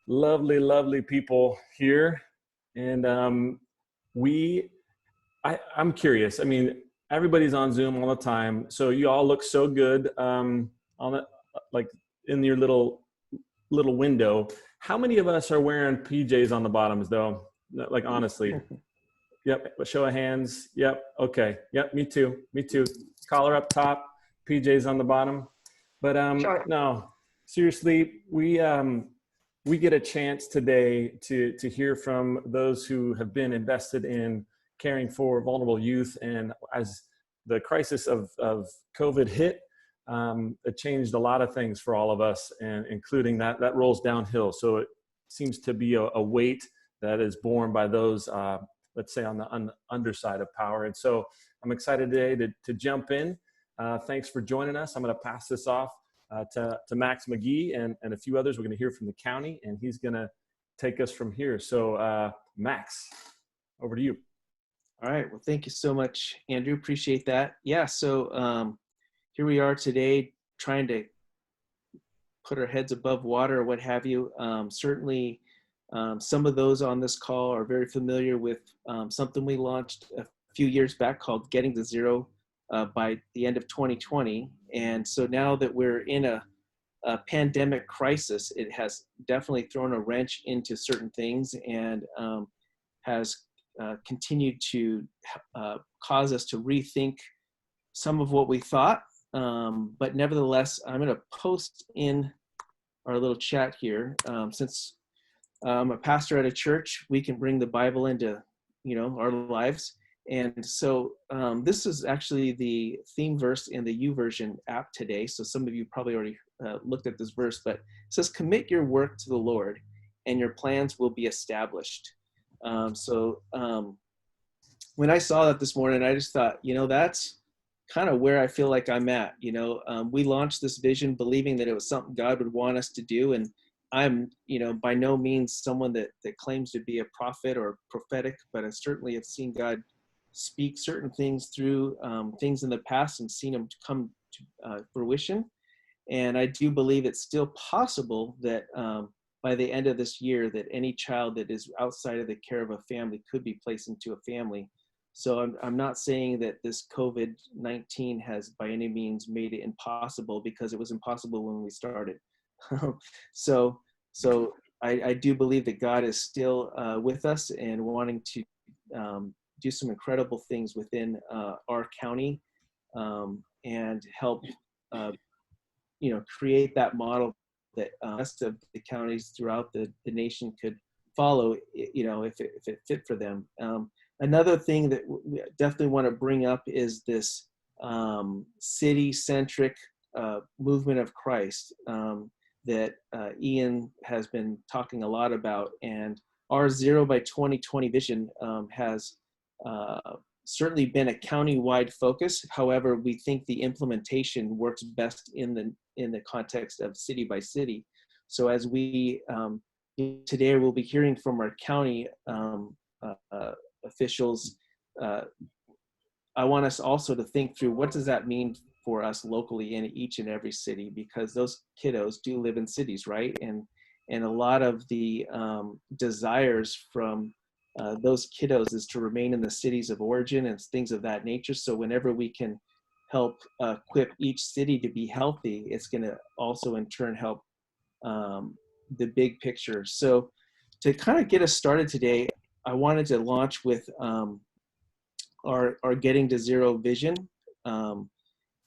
lovely, lovely people here. And I'm curious. I mean, everybody's on Zoom all the time. So you all look so good on the, like in your little window. How many of us are wearing PJs on the bottoms though? Like honestly. Yep. Show of hands. Yep. Okay. Yep. Me too. Me too. Collar up top, PJs on the bottom. But Sure. no, seriously, we get a chance today to hear from those who have been invested in caring for vulnerable youth. And as the crisis of COVID hit, it changed a lot of things for all of us, and including that rolls downhill. So it seems to be a weight that is borne by those, let's say, on the underside of power. And so I'm excited today to jump in. Thanks for joining us. I'm going to pass this off to Max McGee and a few others. We're going to hear from the county, and he's going to take us from here. So Max, over to you. All right. Well, thank you so much, Andrew. Appreciate that. Yeah. So here we are today trying to put our heads above water or what have you. Certainly, some of those on this call are very familiar with something we launched a few years back called Getting to Zero by the end of 2020. And so now that we're in a pandemic crisis, it has definitely thrown a wrench into certain things and has continued to cause us to rethink some of what we thought. But nevertheless, I'm going to post in our little chat here. Since I'm a pastor at a church, we can bring the Bible into, our lives. And so this is actually the theme verse in the YouVersion app today. So some of you probably already looked at this verse, but it says, "Commit your work to the Lord, and your plans will be established." When I saw that this morning, I just thought, that's kind of where I feel like I'm at. We launched this vision believing that it was something God would want us to do. And I'm, by no means someone that claims to be a prophet or prophetic, but I certainly have seen God speak certain things through things in the past and seen them come to fruition. And I do believe it's still possible that by the end of this year, that any child that is outside of the care of a family could be placed into a family. So I'm not saying that this COVID-19 has by any means made it impossible, because it was impossible when we started. So I do believe that God is still with us and wanting to do some incredible things within our county and help create that model that the rest of the counties throughout the nation could follow, if it fit for them. Another thing that we definitely want to bring up is this city-centric movement of Christ that Ian has been talking a lot about. And our 0 by 2020 vision has certainly been a county-wide focus. However, we think the implementation works best in the context of city by city. So as we today we'll be hearing from our county officials. I want us also to think through, what does that mean for us locally in each and every city, because those kiddos do live in cities, right? And a lot of the desires from those kiddos is to remain in the cities of origin and things of that nature. So whenever we can help equip each city to be healthy, it's going to also in turn help the big picture. So to kind of get us started today, I wanted to launch with our Getting to Zero vision.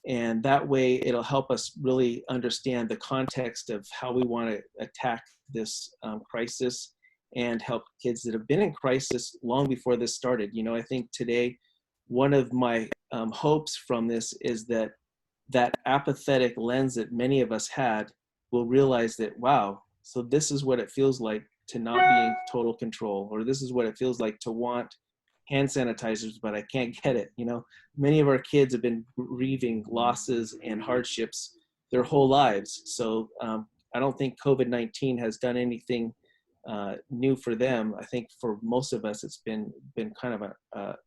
And that way it'll help us really understand the context of how we want to attack this crisis and help kids that have been in crisis long before this started. I think today, one of my hopes from this is that apathetic lens that many of us had will realize that, wow, so this is what it feels like to not be in total control, or this is what it feels like to want hand sanitizers, but I can't get it. Many of our kids have been grieving losses and hardships their whole lives. So I don't think COVID-19 has done anything new for them. I think for most of us, it's been kind of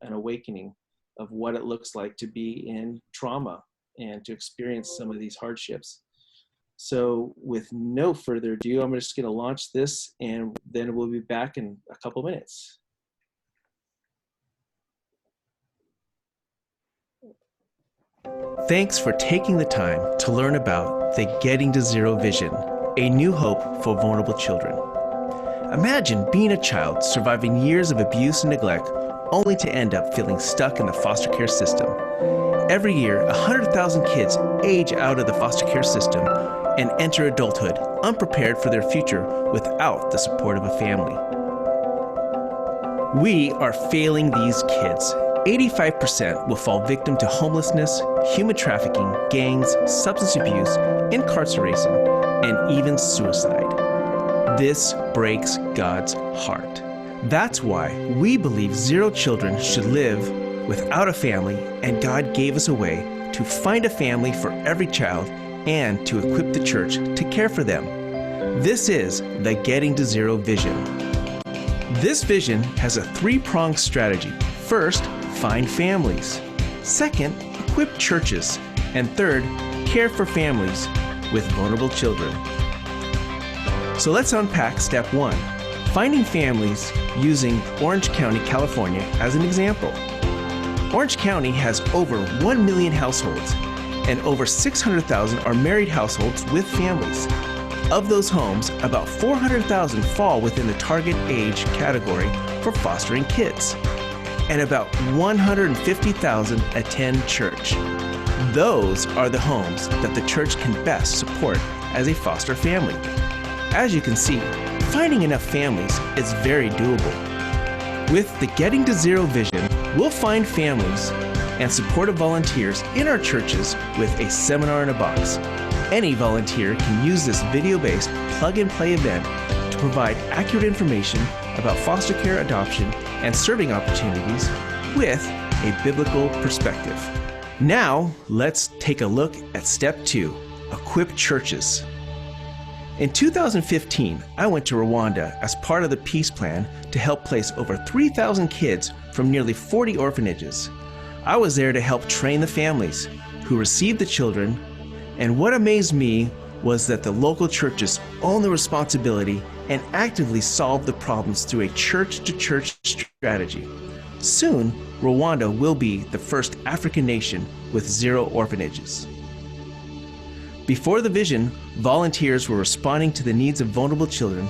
an awakening of what it looks like to be in trauma and to experience some of these hardships. So with no further ado, I'm just going to launch this, and then we'll be back in a couple minutes. Thanks for taking the time to learn about the Getting to Zero vision, a new hope for vulnerable children. Imagine being a child surviving years of abuse and neglect only to end up feeling stuck in the foster care system. Every year, 100,000 kids age out of the foster care system and enter adulthood unprepared for their future without the support of a family. We are failing these kids. 85% will fall victim to homelessness, human trafficking, gangs, substance abuse, incarceration, and even suicide. This breaks God's heart. That's why we believe zero children should live without a family, and God gave us a way to find a family for every child and to equip the church to care for them. This is the Getting to Zero vision. This vision has a three-pronged strategy. First, find families. Second, equip churches. And third, care for families with vulnerable children. So let's unpack step one, finding families using Orange County, California as an example. Orange County has over 1 million households, and over 600,000 are married households with families. Of those homes, about 400,000 fall within the target age category for fostering kids, and about 150,000 attend church. Those are the homes that the church can best support as a foster family. As you can see, finding enough families is very doable. With the Getting to Zero vision, we'll find families and supportive volunteers in our churches with a seminar in a box. Any volunteer can use this video-based plug-and-play event to provide accurate information about foster care, adoption, and serving opportunities with a biblical perspective. Now, let's take a look at step two, equip churches. In 2015, I went to Rwanda as part of the peace plan to help place over 3,000 kids from nearly 40 orphanages. I was there to help train the families who received the children, and what amazed me was that the local churches own the responsibility and actively solve the problems through a church-to-church strategy. Soon, Rwanda will be the first African nation with 0 orphanages. Before the vision, volunteers were responding to the needs of vulnerable children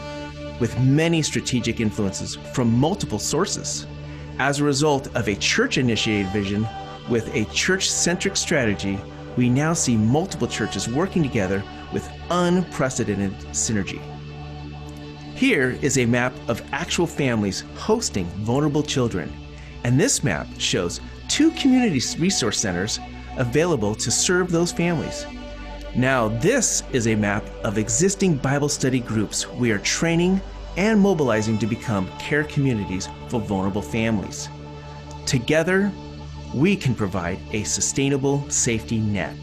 with many strategic influences from multiple sources. As a result of a church-initiated vision with a church-centric strategy, we now see multiple churches working together with unprecedented synergy. Here is a map of actual families hosting vulnerable children, and this map shows 2 community resource centers available to serve those families. Now this is a map of existing Bible study groups we are training and mobilizing to become care communities for vulnerable families. Together, we can provide a sustainable safety net.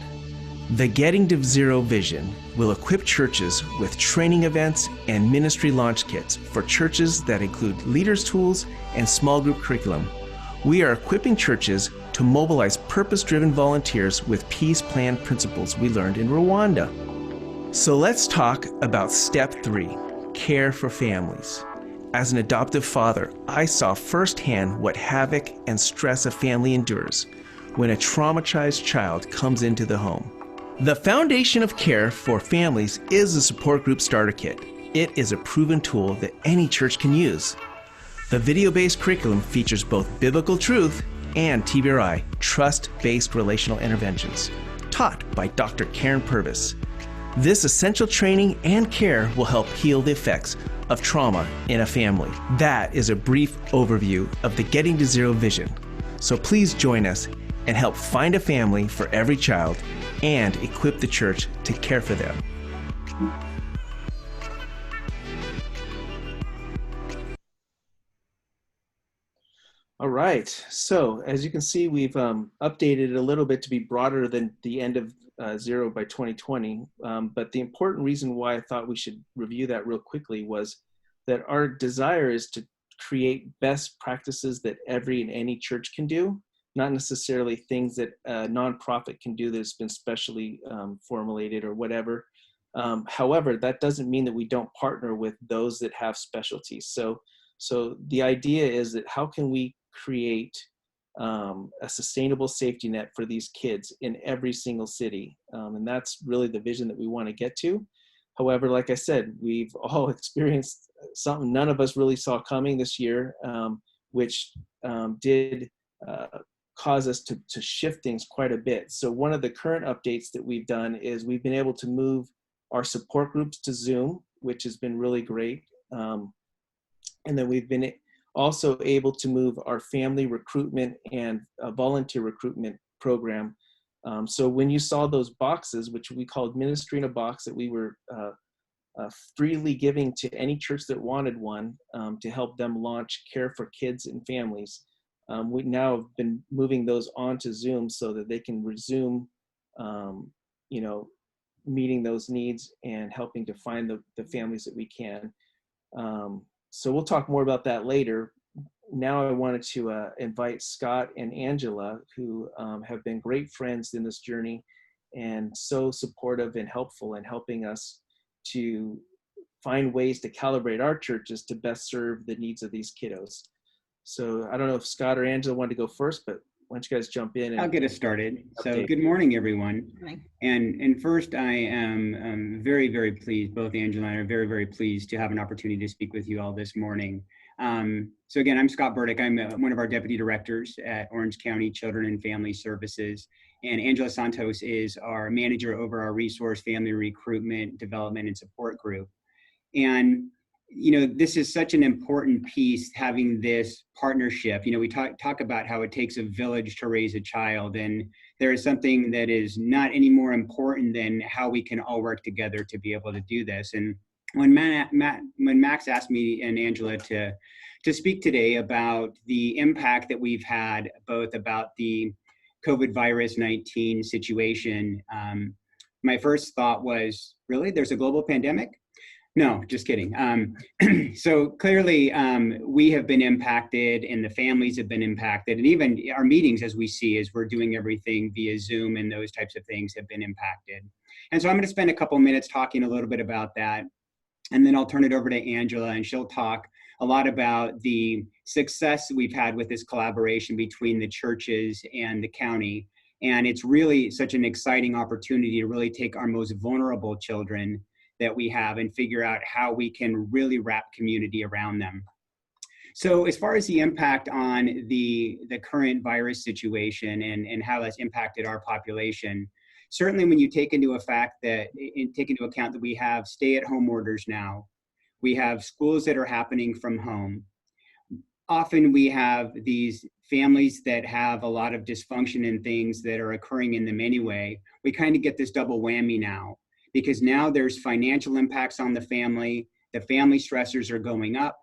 The Getting to Zero vision will equip churches with training events and ministry launch kits for churches that include leaders' tools and small group curriculum. We are equipping churches to mobilize purpose-driven volunteers with peace plan principles we learned in Rwanda. So let's talk about step 3, care for families. As an adoptive father, I saw firsthand what havoc and stress a family endures when a traumatized child comes into the home. The foundation of care for families is the Support Group Starter Kit. It is a proven tool that any church can use. The video-based curriculum features both biblical truth and TBRI, trust-based relational interventions, taught by Dr. Karen Purvis. This essential training and care will help heal the effects of trauma in a family. That is a brief overview of the Getting to Zero vision. So please join us and help find a family for every child and equip the church to care for them. All right, so as you can see, we've updated it a little bit to be broader than the end of Zero by 2020. But the important reason why I thought we should review that real quickly was that our desire is to create best practices that every and any church can do, not necessarily things that a nonprofit can do that's been specially formulated or whatever. However, that doesn't mean that we don't partner with those that have specialties. So the idea is that how can we create a sustainable safety net for these kids in every single city? And that's really the vision that we want to get to. However, like I said, we've all experienced something none of us really saw coming this year, which did cause us to shift things quite a bit. So one of the current updates that we've done is we've been able to move our support groups to Zoom, which has been really great. And then we've been also able to move our family recruitment and volunteer recruitment program. So when you saw those boxes, which we called Ministry in a Box, that we were freely giving to any church that wanted one to help them launch care for kids and families, we now have been moving those onto Zoom so that they can resume, meeting those needs and helping to find the families that we can. So we'll talk more about that later. Now I wanted to invite Scott and Angela, who have been great friends in this journey and so supportive and helpful in helping us to find ways to calibrate our churches to best serve the needs of these kiddos. So I don't know if Scott or Angela wanted to go first, but why don't you guys jump in? And I'll get us started. update. So good morning, everyone. And first, I am very, very pleased, both Angela and I are very, very pleased to have an opportunity to speak with you all this morning. So again, I'm Scott Burdick. I'm one of our deputy directors at Orange County Children and Family Services. And Angela Santos is our manager over our resource family recruitment, development, and support group. And this is such an important piece, having this partnership. We talk about how it takes a village to raise a child, and there is something that is not any more important than how we can all work together to be able to do this. And when Max asked me and Angela to speak today about the impact that we've had, both about the COVID virus 19 situation, my first thought was, really, there's a global pandemic? No, just kidding. So clearly, we have been impacted and the families have been impacted. And even our meetings, as we see, as we're doing everything via Zoom and those types of things, have been impacted. And so I'm going to spend a couple minutes talking a little bit about that. And then I'll turn it over to Angela, and she'll talk a lot about the success we've had with this collaboration between the churches and the county. And it's really such an exciting opportunity to really take our most vulnerable children that we have and figure out how we can really wrap community around them. So as far as the impact on the current virus situation and how that's impacted our population, certainly when you take into account that we have stay-at-home orders now, we have schools that are happening from home. Often we have these families that have a lot of dysfunction and things that are occurring in them anyway. We kind of get this double whammy now, because now there's financial impacts on the family stressors are going up,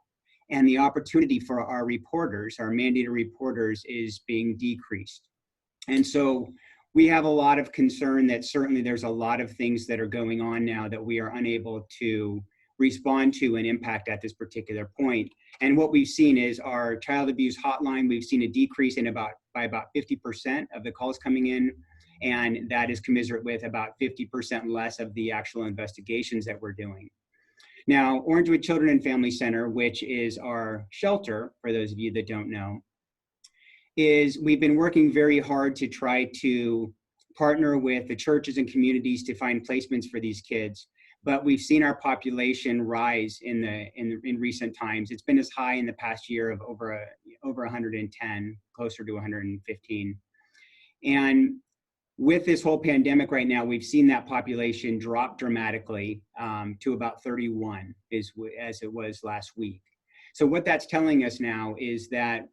and the opportunity for our reporters, our mandated reporters, is being decreased. And so we have a lot of concern that certainly there's a lot of things that are going on now that we are unable to respond to and impact at this particular point. And what we've seen is our child abuse hotline, we've seen a decrease by about 50% of the calls coming in. And that is commensurate with about 50% less of the actual investigations that we're doing. Now, Orangewood Children and Family Center, which is our shelter, for those of you that don't know, we've been working very hard to try to partner with the churches and communities to find placements for these kids. But we've seen our population rise in recent times. It's been as high in the past year of over 110, closer to 115. And with this whole pandemic right now, we've seen that population drop dramatically to about 31 as it was last week. So what that's telling us now is that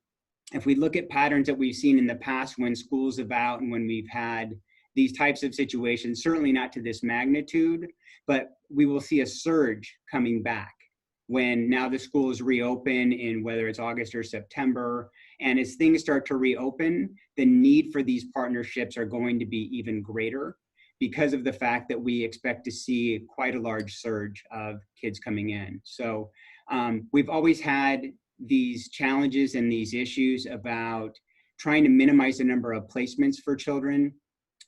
if we look at patterns that we've seen in the past when school's about and when we've had these types of situations, certainly not to this magnitude, but we will see a surge coming back when now the schools reopen in whether it's August or September. And as things start to reopen, the need for these partnerships are going to be even greater because of the fact that we expect to see quite a large surge of kids coming in. So we've always had these challenges and these issues about trying to minimize the number of placements for children.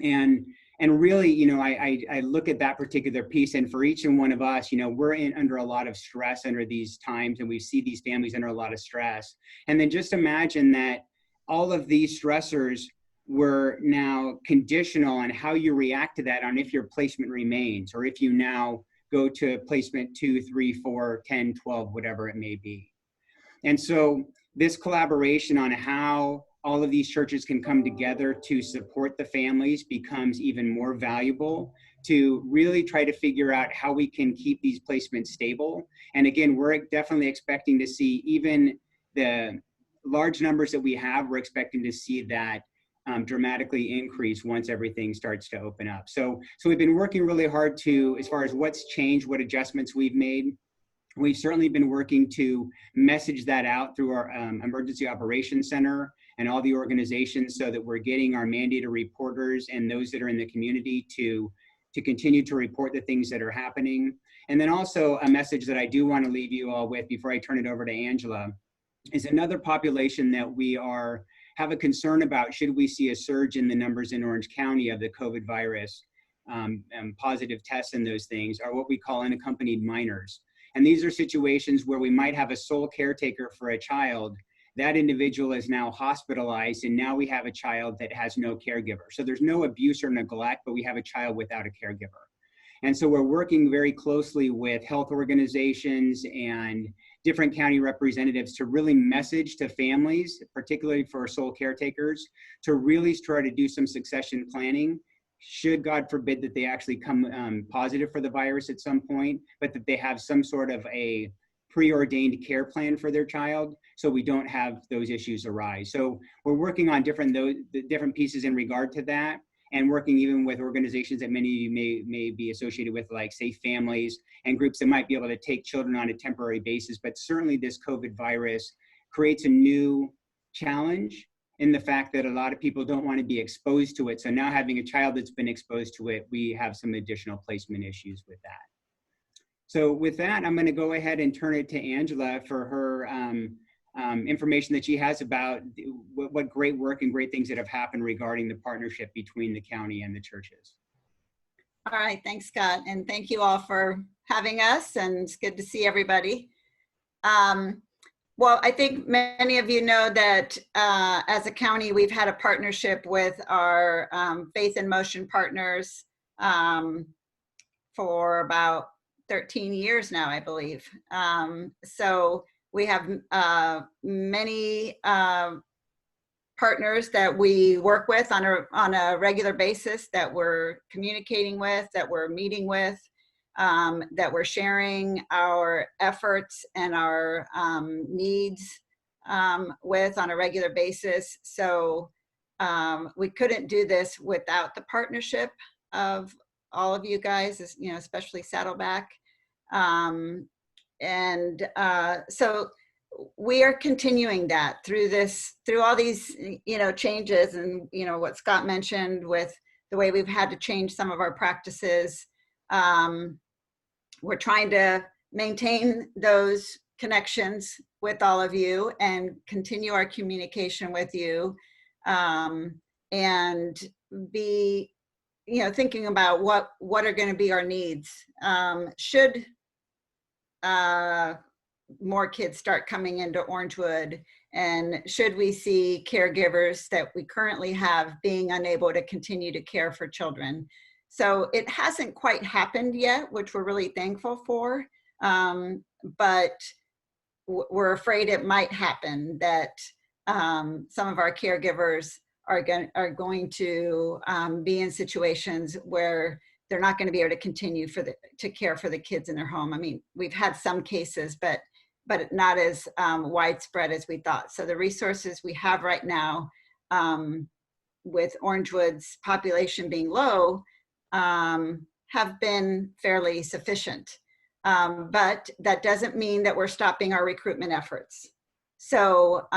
And And really, you know, I look at that particular piece, and for each and one of us, you know, we're under a lot of stress under these times, and we see these families under a lot of stress. And then just imagine that all of these stressors were now conditional on how you react to that, on if your placement remains, or if you now go to placement 2, 3, 4, 10, 12, whatever it may be. And so this collaboration on how all of these churches can come together to support the families becomes even more valuable, to really try to figure out how we can keep these placements stable. And again, we're definitely expecting to see, even the large numbers that we have, we're expecting to see that dramatically increase once everything starts to open up. So we've been working really hard to, as far as what's changed, what adjustments we've made. We've certainly been working to message that out through our Emergency Operations Center and all the organizations, so that we're getting our mandated reporters and those that are in the community to continue to report the things that are happening. And then also a message that I do want to leave you all with before I turn it over to Angela is another population that we have a concern about, should we see a surge in the numbers in Orange County of the COVID virus, positive tests and those things, are what we call unaccompanied minors. And these are situations where we might have a sole caretaker for a child. That individual is now hospitalized, and now we have a child that has no caregiver. So there's no abuse or neglect, but we have a child without a caregiver. And so we're working very closely with health organizations and different county representatives to really message to families, particularly for sole caretakers, to really try to do some succession planning, should God forbid that they actually come positive for the virus at some point, but that they have some sort of a preordained care plan for their child, so we don't have those issues arise. So we're working on different pieces in regard to that, and working even with organizations that many of you may be associated with, like Safe Families, and groups that might be able to take children on a temporary basis. But certainly this COVID virus creates a new challenge in the fact that a lot of people don't want to be exposed to it. So now, having a child that's been exposed to it, we have some additional placement issues with that. So with that, I'm going to go ahead and turn it to Angela for her information that she has about what great work and great things that have happened regarding the partnership between the county and the churches. All right, thanks, Scott. And thank you all for having us, and it's good to see everybody. Well, I think many of you know that as a county, we've had a partnership with our Faith in Motion partners for about 13 years now, I believe. So we have many partners that we work with on a regular basis, that we're communicating with, that we're meeting with, that we're sharing our efforts and our needs with on a regular basis. So we couldn't do this without the partnership of all of you guys, you know, especially Saddleback. So we are continuing that through all these, you know, changes, and, you know, what Scott mentioned with the way we've had to change some of our practices. We're trying to maintain those connections with all of you and continue our communication with you, and be, you know, thinking about what are going to be our needs. Should more kids start coming into Orangewood, and should we see caregivers that we currently have being unable to continue to care for children? So it hasn't quite happened yet, which we're really thankful for, but we're afraid it might happen, that some of our caregivers are going to be in situations where they're not going to be able to continue to care for the kids in their home. I mean, we've had some cases, but not as widespread as we thought. So the resources we have right now, with Orangewood's population being low, have been fairly sufficient. But that doesn't mean that we're stopping our recruitment efforts. So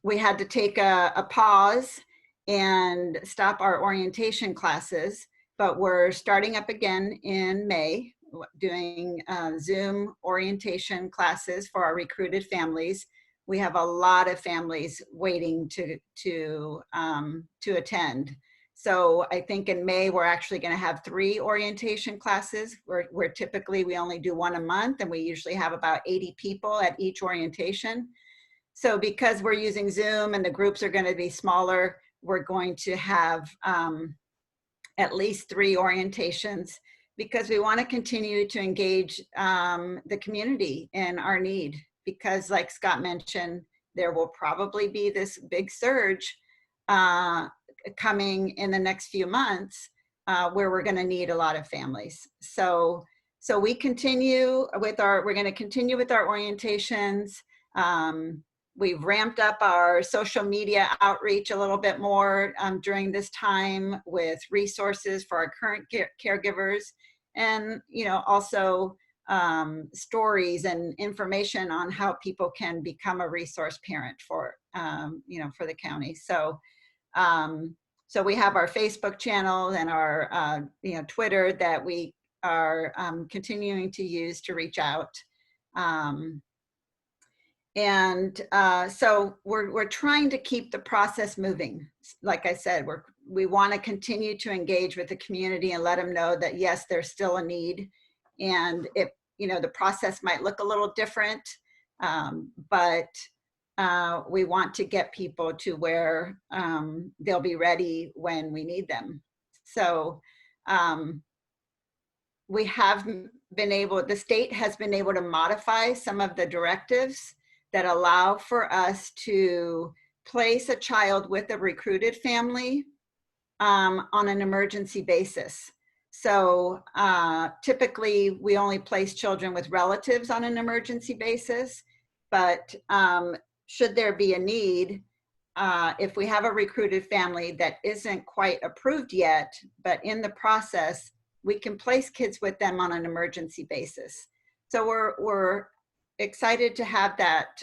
we had to take a pause and stop our orientation classes, but we're starting up again in May, doing Zoom orientation classes for our recruited families. We have a lot of families waiting to attend. So I think in May, we're actually going to have 3 orientation classes where typically we only do 1 a month, and we usually have about 80 people at each orientation. So because we're using Zoom and the groups are going to be smaller, we're going to have at least 3 orientations, because we want to continue to engage the community in our need. Because like Scott mentioned, there will probably be this big surge coming in the next few months where we're going to need a lot of families. So we continue with we're going to continue with our orientations. We've ramped up our social media outreach a little bit more during this time with resources for our current caregivers, and also stories and information on how people can become a resource parent for for the county. So we have our Facebook channel and our Twitter that we are continuing to use to reach out. So we're trying to keep the process moving. Like I said, we want to continue to engage with the community and let them know that yes, there's still a need, and the process might look a little different, but we want to get people to where they'll be ready when we need them. So we have the state has been able to modify some of the directives that allow for us to place a child with a recruited family on an emergency basis. So typically we only place children with relatives on an emergency basis, but should there be a need, if we have a recruited family that isn't quite approved yet, but in the process, we can place kids with them on an emergency basis. So we're excited to have that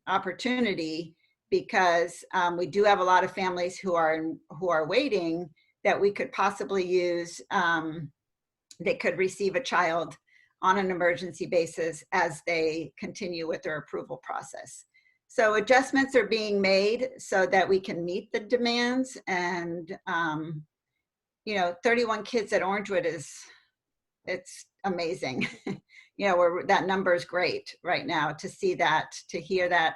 opportunity, because we do have a lot of families who are waiting that we could possibly use. They could receive a child on an emergency basis as they continue with their approval process. So adjustments are being made so that we can meet the demands. And 31 kids at Orangewood it's amazing. That number is great right now, to see that, to hear that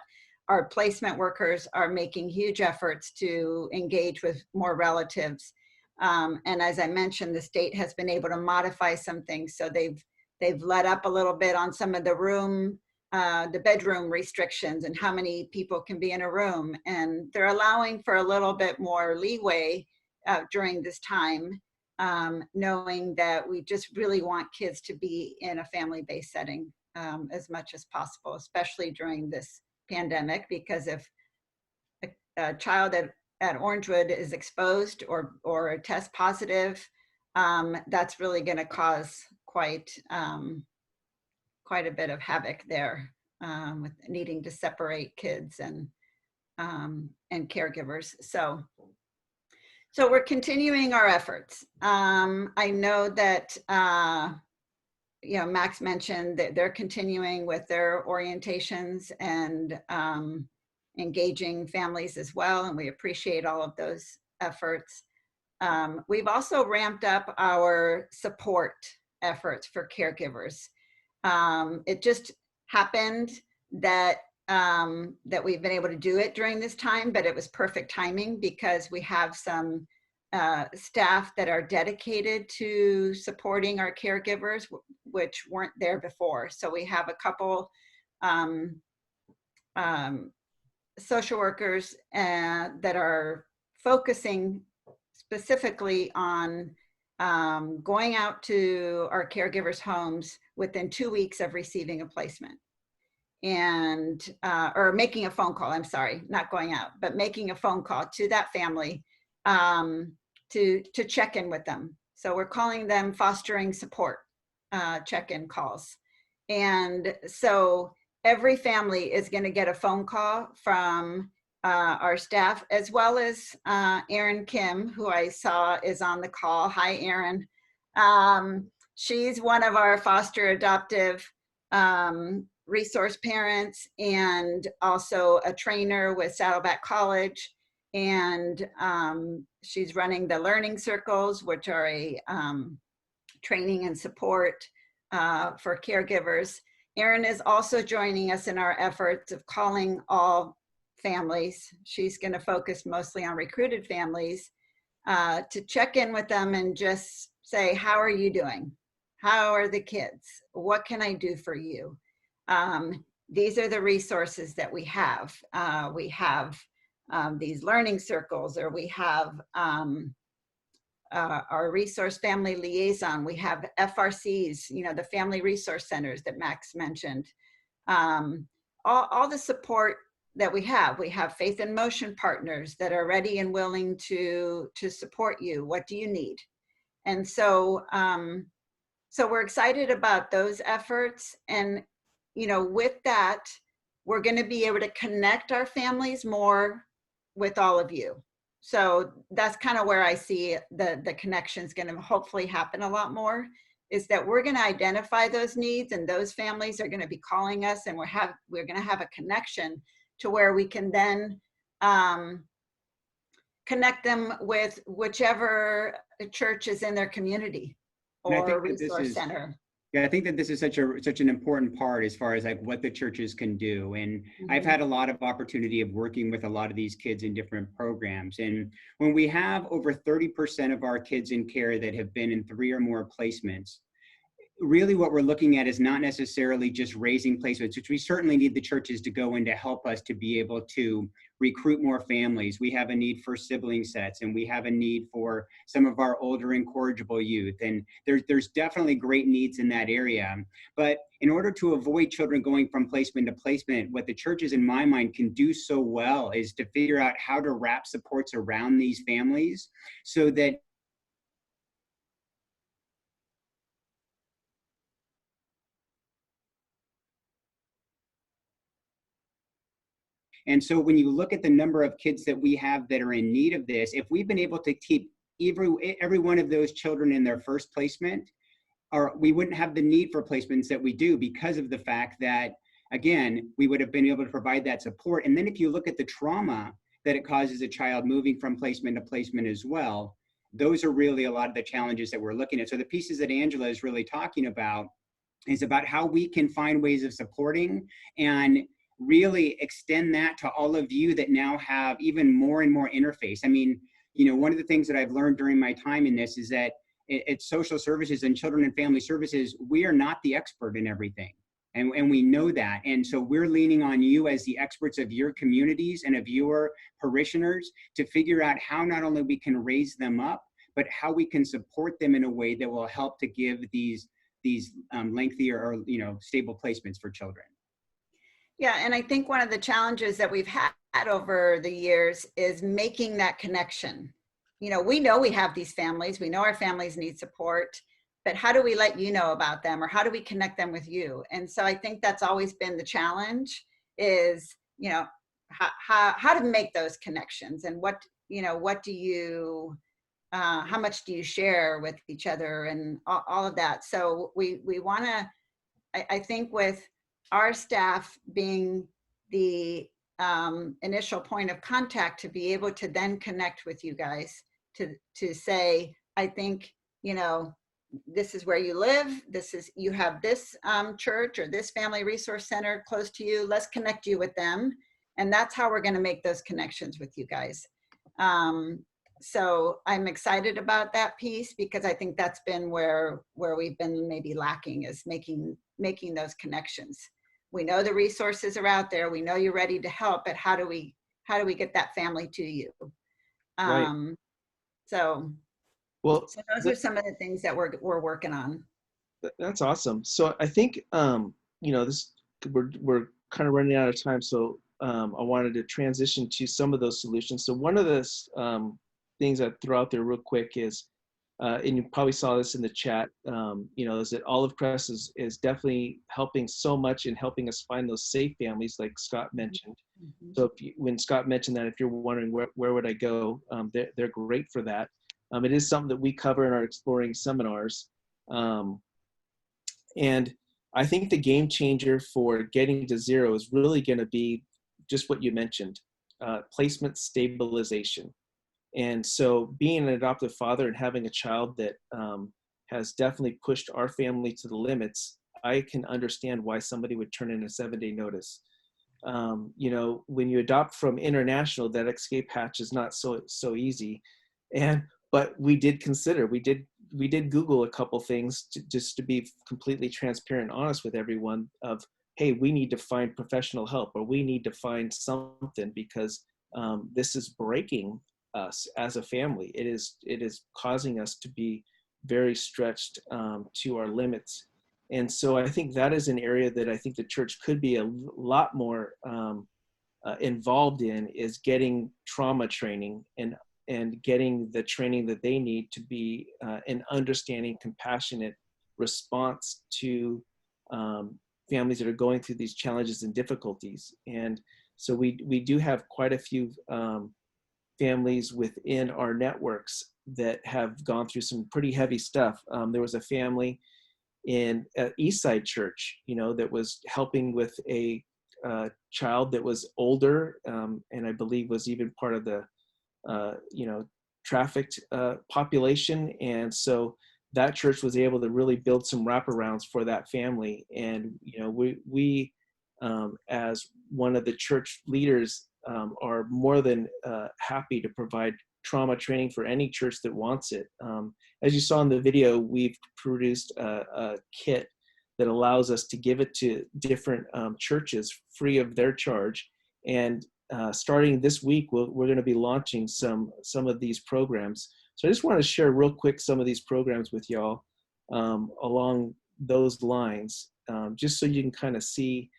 our placement workers are making huge efforts to engage with more relatives. And as I mentioned, the state has been able to modify some things. So they've let up a little bit on some of the bedroom restrictions and how many people can be in a room. And they're allowing for a little bit more leeway during this time, knowing that we just really want kids to be in a family-based setting as much as possible, especially during this pandemic, because if a child at Orangewood is exposed or test positive, that's really going to cause quite a bit of havoc there, with needing to separate kids and caregivers. So we're continuing our efforts. I know that Max mentioned that they're continuing with their orientations and engaging families as well, and we appreciate all of those efforts. We've also ramped up our support efforts for caregivers. It just happened that we've been able to do it during this time, but it was perfect timing, because we have some staff that are dedicated to supporting our caregivers, which weren't there before. So we have a couple social workers that are focusing specifically on going out to our caregivers' homes within 2 weeks of receiving a placement, and or making a phone call. I'm sorry, not going out, but making a phone call to that family to check in with them. So we're calling them fostering support check-in calls. And so every family is going to get a phone call from our staff, as well as Erin Kim, who I saw is on the call. Hi, Erin. She's one of our foster adoptive resource parents, and also a trainer with Saddleback College. and she's running the Learning Circles, which are a training and support for caregivers. Erin is also joining us in our efforts of calling all families. She's going to focus mostly on recruited families to check in with them and just say, how are you doing? How are the kids? What can I do for you? These are the resources that we have. We have these learning circles, or we have our resource family liaison. We have FRCs, you know, the family resource centers that Max mentioned. All the support that we have. We have Faith in Motion partners that are ready and willing to support you. What do you need? And so, so we're excited about those efforts. And, you know, with that, we're going to be able to connect our families more with all of you. So that's kind of where I see the connections going to hopefully happen a lot more, is that we're going to identify those needs, and those families are going to be calling us, and we're going to have a connection to where we can then connect them with whichever church is in their community or resource center. Yeah, I think that this is such an important part as far as like what the churches can do. And I've had a lot of opportunity of working with a lot of these kids in different programs. And when we have over 30% of our kids in care that have been in 3 or more placements, really what we're looking at is not necessarily just raising placements, which we certainly need the churches to go in to help us to be able to recruit more families. We have a need for sibling sets, and we have a need for some of our older incorrigible youth. And there's definitely great needs in that area. But in order to avoid children going from placement to placement, what the churches in my mind can do so well is to figure out how to wrap supports around these families so that And so when you look at the number of kids that we have that are in need of this, if we've been able to keep every one of those children in their first placement, or we wouldn't have the need for placements that we do, because of the fact that, again, we would have been able to provide that support. And then if you look at the trauma that it causes a child moving from placement to placement as well, those are really a lot of the challenges that we're looking at. So the pieces that Angela is really talking about is about how we can find ways of supporting and really extend that to all of you that now have even more and more interface. I mean, you know, one of the things that I've learned during my time in this is that at social services and children and family services, we are not the expert in everything. And we know that. And so we're leaning on you as the experts of your communities and of your parishioners to figure out how not only we can raise them up, but how we can support them in a way that will help to give these lengthier or, you know, stable placements for children. Yeah, and I think one of the challenges that we've had over the years is making that connection. You know we have these families, we know our families need support, but how do we let you know about them, or how do we connect them with you? And so I think that's always been the challenge, is, you know, how to make those connections, and what do you, how much do you share with each other, and all of that. So we want to, I think with our staff being the initial point of contact, to be able to then connect with you guys, to say, I think, you know, this is where you live, you have this church or this family resource center close to you, let's connect you with them. And that's how we're going to make those connections with you guys. So I'm excited about that piece, because I think that's been where we've been maybe lacking, is making those connections. We know the resources are out there, we know you're ready to help, but how do we get that family to you? Right. So those are some of the things that we're working on. That's awesome. So I think, you know, we're kind of running out of time. So I wanted to transition to some of those solutions. So one of the things I throw out there real quick is, and you probably saw this in the chat, you know, is that Olive Crest is definitely helping so much in helping us find those safe families, like Scott mentioned. Mm-hmm. So when Scott mentioned that, if you're wondering where would I go, they're great for that. It is something that we cover in our Exploring seminars. And I think the game changer for getting to zero is really going to be just what you mentioned. placement stabilization. And so being an adoptive father and having a child that has definitely pushed our family to the limits, I can understand why somebody would turn in a 7-day notice. You know, when you adopt from international, that escape hatch is not so easy. But we did consider, we did Google a couple things just to be completely transparent and honest with everyone of, hey, we need to find professional help, or we need to find something, because this is breaking us as a family. It is causing us to be very stretched to our limits. And so I think that is an area that I think the church could be a lot more involved in, is getting trauma training and getting the training that they need to be an understanding, compassionate response to families that are going through these challenges and difficulties. And so we do have quite a few families within our networks that have gone through some pretty heavy stuff. There was a family in Eastside Church, you know, that was helping with a child that was older, and I believe was even part of the you know, trafficked population. And so that church was able to really build some wraparounds for that family. And you know, we as one of the church leaders are more than happy to provide trauma training for any church that wants it. As you saw in the video, we've produced a kit that allows us to give it to different churches free of their charge. And starting this week, we're going to be launching some of these programs. So I just want to share real quick some of these programs with y'all along those lines, just so you can kind of see,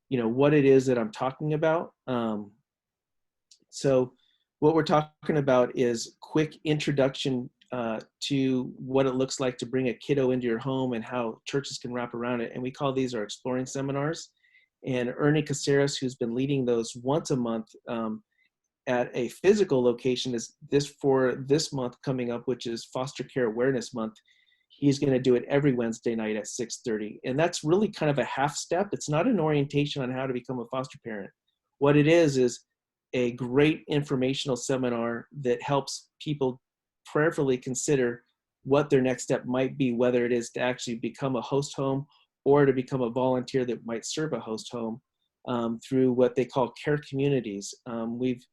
you know, what it is that I'm talking about. So what we're talking about is quick introduction to what it looks like to bring a kiddo into your home and how churches can wrap around it. And we call these our exploring seminars. And Ernie Caceres, who's been leading those once a month at a physical location, is for this month coming up, which is Foster Care Awareness Month. He's going to do it every Wednesday night at 6:30. And that's really kind of a half step. It's not an orientation on how to become a foster parent. What it is a great informational seminar that helps people prayerfully consider what their next step might be, whether it is to actually become a host home or to become a volunteer that might serve a host home through what they call care communities. We've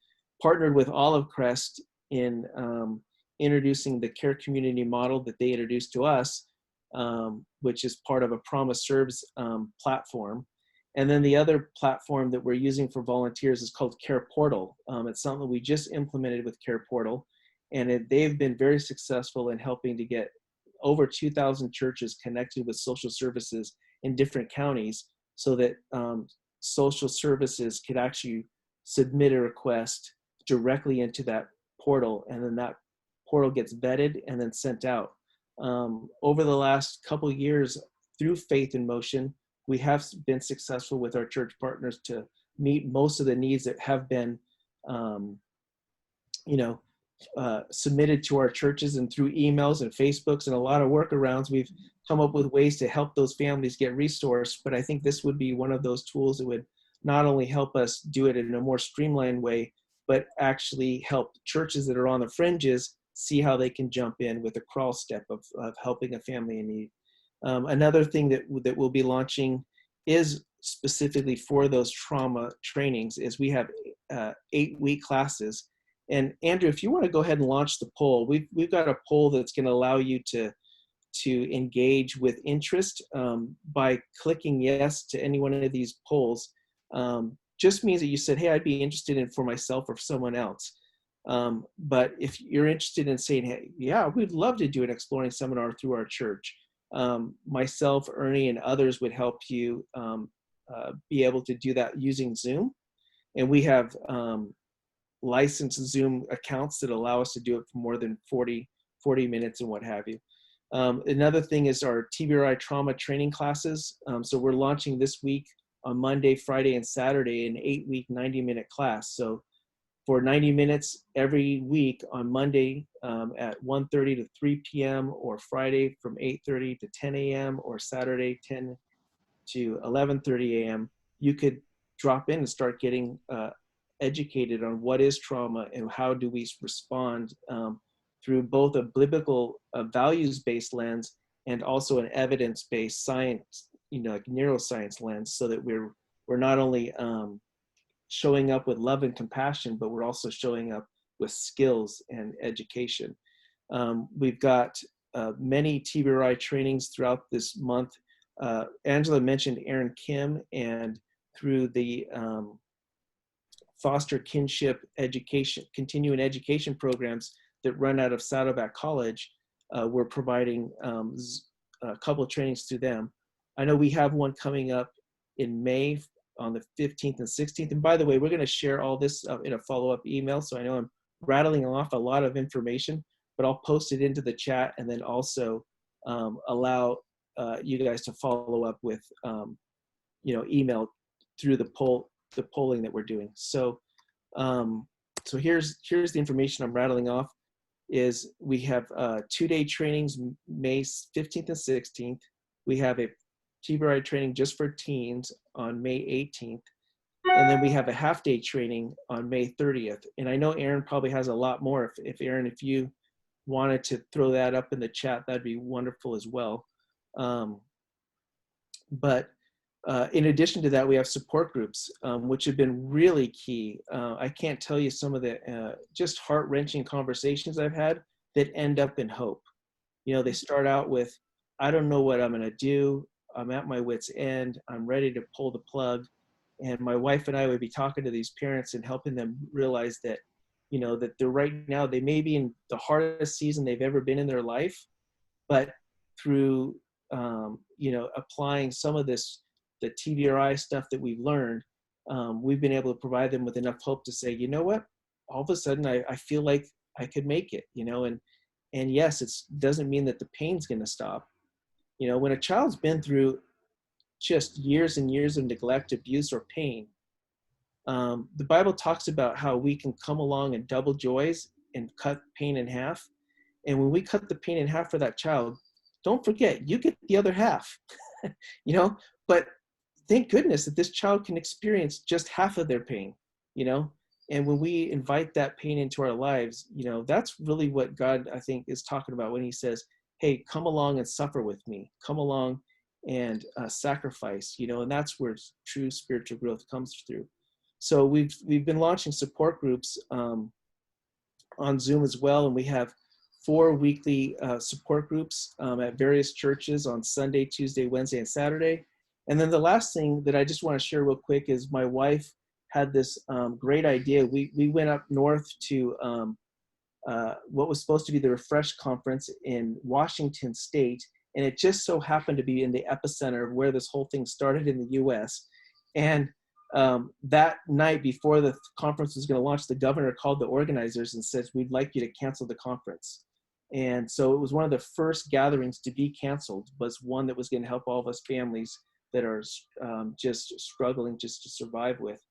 partnered with Olive Crest in introducing the care community model that they introduced to us, which is part of a Promise Serves platform. And then the other platform that we're using for volunteers is called Care Portal. It's something we just implemented with Care Portal, and they've been very successful in helping to get over 2,000 churches connected with social services in different counties, so that social services could actually submit a request directly into that portal, and then that portal gets vetted and then sent out. Over the last couple of years, through Faith in Motion, we have been successful with our church partners to meet most of the needs that have been submitted to our churches, and through emails and Facebooks and a lot of workarounds, we've come up with ways to help those families get resourced. But I think this would be one of those tools that would not only help us do it in a more streamlined way, but actually help churches that are on the fringes see how they can jump in with a crawl step of helping a family in need. Another thing that we'll be launching is specifically for those trauma trainings is we have 8-week classes. And Andrew, if you want to go ahead and launch the poll, we've got a poll that's going to allow you to engage with interest by clicking yes to any one of these polls. Just means that you said, hey, I'd be interested in for myself or for someone else. But if you're interested in saying, hey, yeah, we'd love to do an exploring seminar through our church, myself, Ernie, and others would help you be able to do that using Zoom. And we have licensed Zoom accounts that allow us to do it for more than 40 minutes and what have you. Another thing is our TBRI trauma training classes. So we're launching this week on Monday, Friday, and Saturday an 8-week, 90-minute class. So for 90 minutes every week on Monday at 1:30 to 3 p.m. or Friday from 8:30 to 10 a.m. or Saturday 10 to 11:30 a.m., you could drop in and start getting educated on what is trauma and how do we respond through both a biblical values-based lens and also an evidence-based science, like neuroscience lens, so that we're not only showing up with love and compassion, but we're also showing up with skills and education. We've got many TBRI trainings throughout this month. Angela mentioned Aaron Kim, and through the foster kinship education, continuing education programs that run out of Saddleback College, we're providing a couple of trainings through them. I know we have one coming up in May on the 15th and 16th. And by the way, we're going to share all this in a follow-up email. So I know I'm rattling off a lot of information, but I'll post it into the chat and then also allow you guys to follow up with email through the polling that we're doing. So so here's the information I'm rattling off. Is we have 2-day trainings May 15th and 16th. We have a TBRI training just for teens on May 18th. And then we have a half-day training on May 30th. And I know Aaron probably has a lot more. If Aaron, if you wanted to throw that up in the chat, that'd be wonderful as well. But in addition to that, we have support groups, which have been really key. I can't tell you some of the just heart-wrenching conversations I've had that end up in hope. They start out with, I don't know what I'm going to do. I'm at my wit's end. I'm ready to pull the plug. And my wife and I would be talking to these parents and helping them realize that, that they're right now, they may be in the hardest season they've ever been in their life, but through, applying some of the TBRI stuff that we've learned, we've been able to provide them with enough hope to say, you know what, all of a sudden I feel like I could make it, and yes, it doesn't mean that the pain's going to stop. When a child's been through just years and years of neglect, abuse, or pain, the Bible talks about how we can come along in double joys and cut pain in half. And when we cut the pain in half for that child, don't forget, you get the other half, but thank goodness that this child can experience just half of their pain, and when we invite that pain into our lives, that's really what God, I think, is talking about when he says, hey, come along and suffer with me, come along and sacrifice, and that's where true spiritual growth comes through. So we've been launching support groups on Zoom as well, and we have 4 weekly support groups at various churches on Sunday, Tuesday, Wednesday, and Saturday. And then the last thing that I just want to share real quick is my wife had this great idea. We went up north to what was supposed to be the Refresh Conference in Washington State, and it just so happened to be in the epicenter of where this whole thing started in the U.S. And that night before the conference was going to launch, the governor called the organizers and said, we'd like you to cancel the conference. And so it was one of the first gatherings to be canceled, was one that was going to help all of us families that are just struggling just to survive with.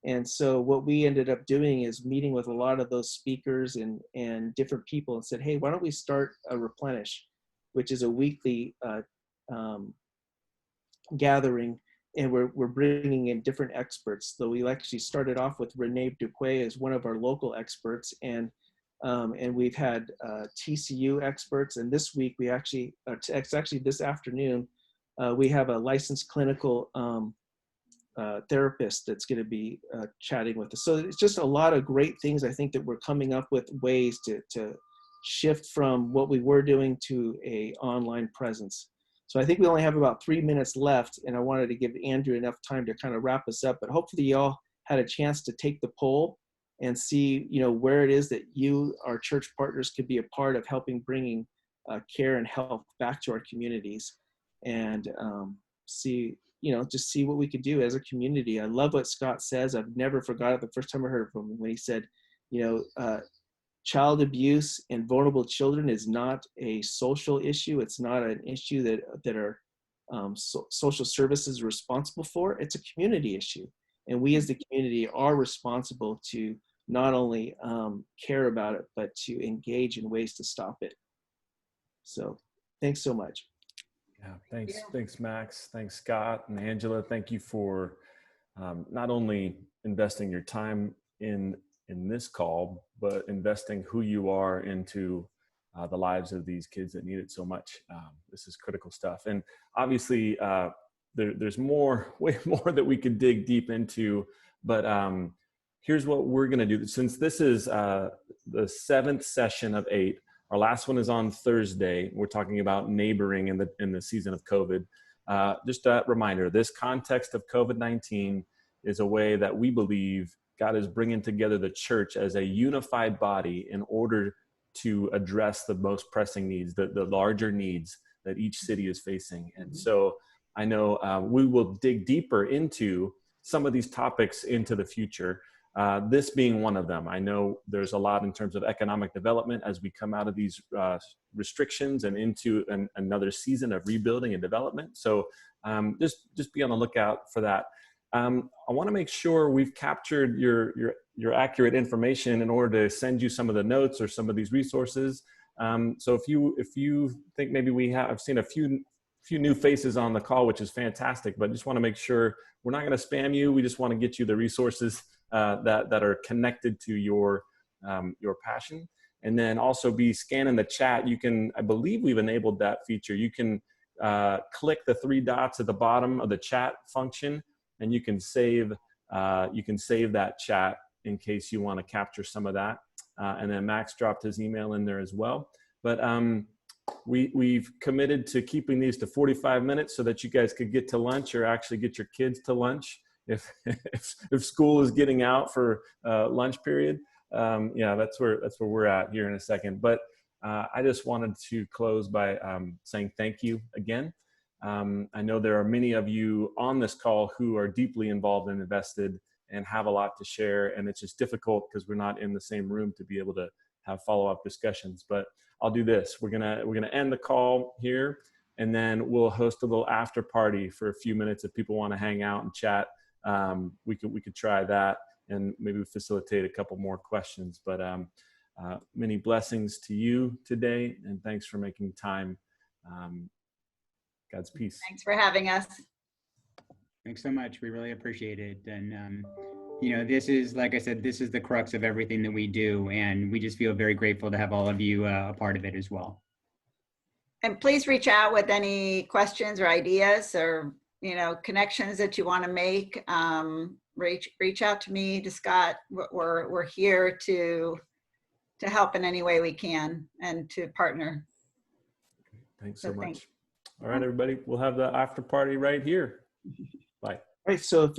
And so what we ended up doing is meeting with a lot of those speakers and different people and said, hey, why don't we start a Replenish, which is a weekly gathering, and we're bringing in different experts. So we actually started off with Renee Duque as one of our local experts, and we've had TCU experts, and this week we actually, it's actually this afternoon, we have a licensed clinical therapist that's going to be chatting with us. So it's just a lot of great things. I think that we're coming up with ways to shift from what we were doing to a online presence. So I think we only have about 3 minutes left, and I wanted to give Andrew enough time to kind of wrap us up, but hopefully y'all had a chance to take the poll and see, where it is that you, our church partners, could be a part of helping bringing care and health back to our communities, and see, just see what we could do as a community. I love what Scott says. I've never forgot it the first time I heard from him when he said, child abuse and vulnerable children is not a social issue. It's not an issue that are social services responsible for. It's a community issue. And we as the community are responsible to not only care about it, but to engage in ways to stop it. So thanks so much. Yeah, thanks, Max. Thanks, Scott and Angela. Thank you for not only investing your time in this call, but investing who you are into the lives of these kids that need it so much. This is critical stuff. And obviously, there's way more that we could dig deep into, but here's what we're going to do. Since this is the 7th session of 8, our last one is on Thursday. We're talking about neighboring in the season of COVID. Just a reminder, this context of COVID-19 is a way that we believe God is bringing together the church as a unified body in order to address the most pressing needs, the larger needs that each city is facing. And so I know we will dig deeper into some of these topics into the future, this being one of them. I know there's a lot in terms of economic development as we come out of these restrictions and into another season of rebuilding and development. So just be on the lookout for that. I want to make sure we've captured your accurate information in order to send you some of the notes or some of these resources. So if you think maybe I've seen a few new faces on the call, which is fantastic, but just want to make sure we're not going to spam you. We just want to get you the resources that are connected to your passion. And then also be scanning the chat. You can, I believe we've enabled that feature. You can click the 3 dots at the bottom of the chat function, and you can save that chat in case you want to capture some of that. And then Max dropped his email in there as well. But we've committed to keeping these to 45 minutes so that you guys could get to lunch or actually get your kids to lunch if school is getting out for lunch period. Yeah, that's where we're at here in a second. But I just wanted to close by saying thank you again. I know there are many of you on this call who are deeply involved and invested and have a lot to share, and it's just difficult because we're not in the same room to be able to have follow-up discussions. But I'll do this. We're gonna end the call here, and then we'll host a little after party for a few minutes if people want to hang out and chat. We could try that and maybe facilitate a couple more questions. But many blessings to you today, and thanks for making time. God's peace. Thanks for having us. Thanks so much. We really appreciate it. And, this is, like I said, this is the crux of everything that we do. And we just feel very grateful to have all of you a part of it as well. And please reach out with any questions or ideas or, connections that you want to make. Reach out to me, to Scott. We're here to help in any way we can and to partner. Thanks so much. All right, everybody. We'll have the after party right here. Bye. All right. So if